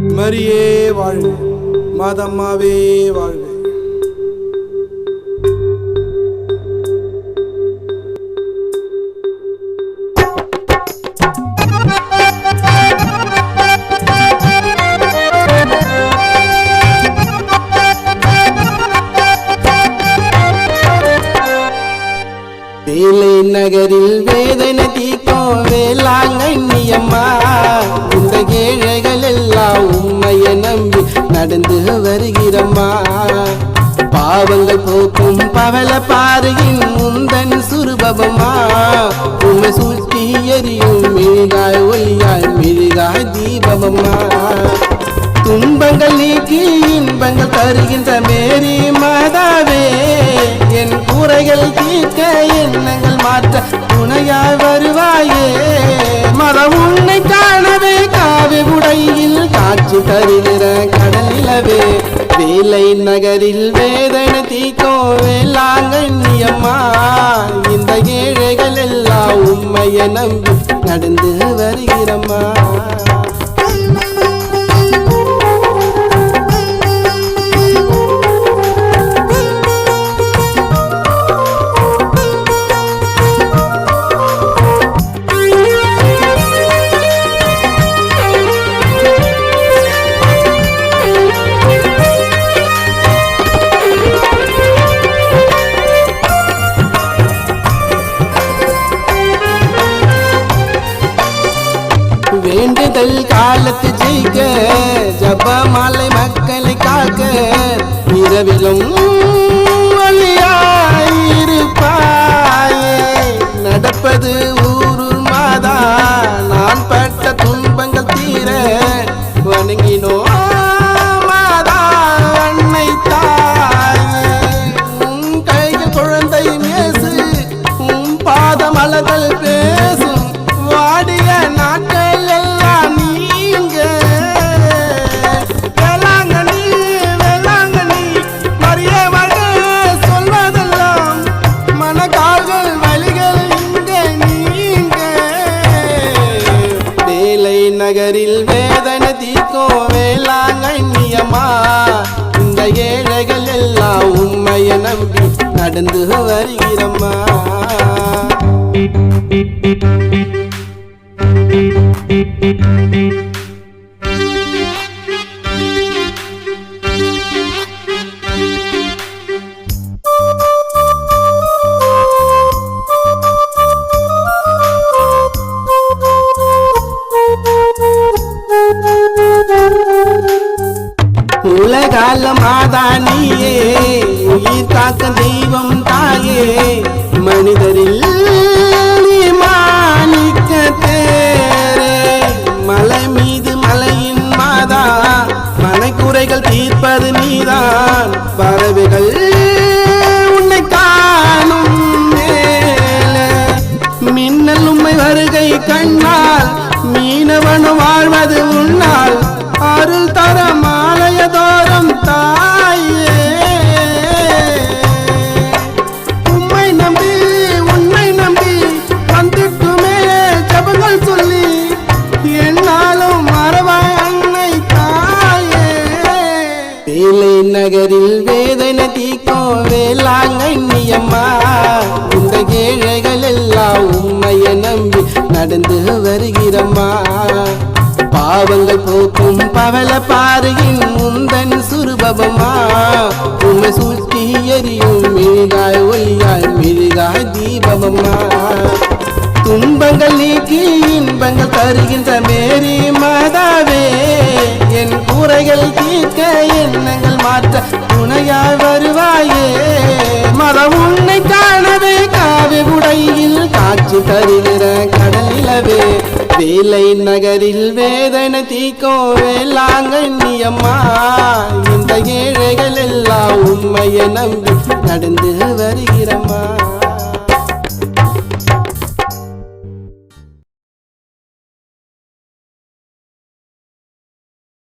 மரியே வாழ்க, மாதம்மாவே வாழ்க. வேலை நகரில் வேதனை தீக்கும் வேளாங்கண்ணியம்மா, இந்த ஏழைகள் எல்லாம் உண்மையை நம்பி நடந்து வருகிறம்மா. பாவங்கள் போக்கும் பவள பாறையின் முந்தன் சுரூபமா, உண்மை சுற்றி எரியும் மெழுகாய் ஒளியாய் மெழுகாய் தீபமம்மா. துன்பங்கள் நீக்கி இன்பங்கள் தருகின்ற மேரி மாதாவே, என் குறைகள் தீர்க்க எண்ணங்கள் மாற்ற துணையாய் வருவாயே. மரம் உன்னை காணவே காவி உடையில் காட்சி தருகிற கடல் நிலவே, வேலை நகரில் வேதனை தீக்கும் வேளாங்கண்ணியம்மா, இந்த ஏழைகள் எல்லாம் உண்மையை நம்பி நடந்து வருகிறம்மா. வேண்டுதல் காலத்து ஜெயிக்க ஜபமாலை மக்களை காக்க, இரவிலும் வழியாயிருப்பாயே. நடப்பது ஊரூர் மாதா, நான் பட்ட துன்பங்கள் தீர வணங்கினோ மாதா அன்னை தாயே. உன் கைகள் குழந்தை மேசு, உன் பாத மலர்கள் பேசும், வாடிய நாட்கள் நகரில் வேதனை தீர்க்கும் வேளாங்கண்ணியம்மா, இந்த ஏழைகள் எல்லாம் உண்மையை நம்பி நடந்து வருகிறம்மா. உலகால மாதா நீயே, உயிர் காக்க தெய்வம் தாயே, மனிதரில் மாணிக்க தேரே. மலை மீது மலையின் மாதா, மனைக்குறைகள் தீர்ப்பது நீதான், பறவைகள் உன்னை காணும் மேலே. மின்னல் உம்மை வருகை கண்ணால், மீனவனும் வாழ்வது உன்னால், அருள் தர மாலையதோறும் தாயே. உம்மை நம்பி உன்னை நம்பி வந்துட்டுமே ஜபங்கள் சொல்லி, என்னாலும் மறவாய் அன்னை தாயே. வேலை நகரில் வேதனை தீக்கும் வேளாங்கண்ணியம்மா, இந்த ஏழைகள் எல்லாம் உண்மையை நம்பி நடந்து வருகிறம்மா. பாவங்கள் போக்கும் பவள பாறையின் முந்தன் சுரூபமா, உண்மை சுற்றி எரியும் மெழுகாய் ஒளியாய் மெழுகாய் தீபமம்மா. துன்பங்கள் நீக்கி இன்பங்கள் தருகின்ற மேரி மாதாவே, என் குறைகள் தீர்க்க எண்ணங்கள் மாற்ற துணையாய் வருவாயே. மரம் உன்னை காணவே காவி உடையில் காட்சி தருகிற கடல் நிலவே, வேலை நகரில் வேதனை தீர்க்கும் வேளாங்கண்ணியம்மா, இந்த ஏழைகள் எல்லாம் உண்மையை நம்பி நடந்து வருகிறம்மா.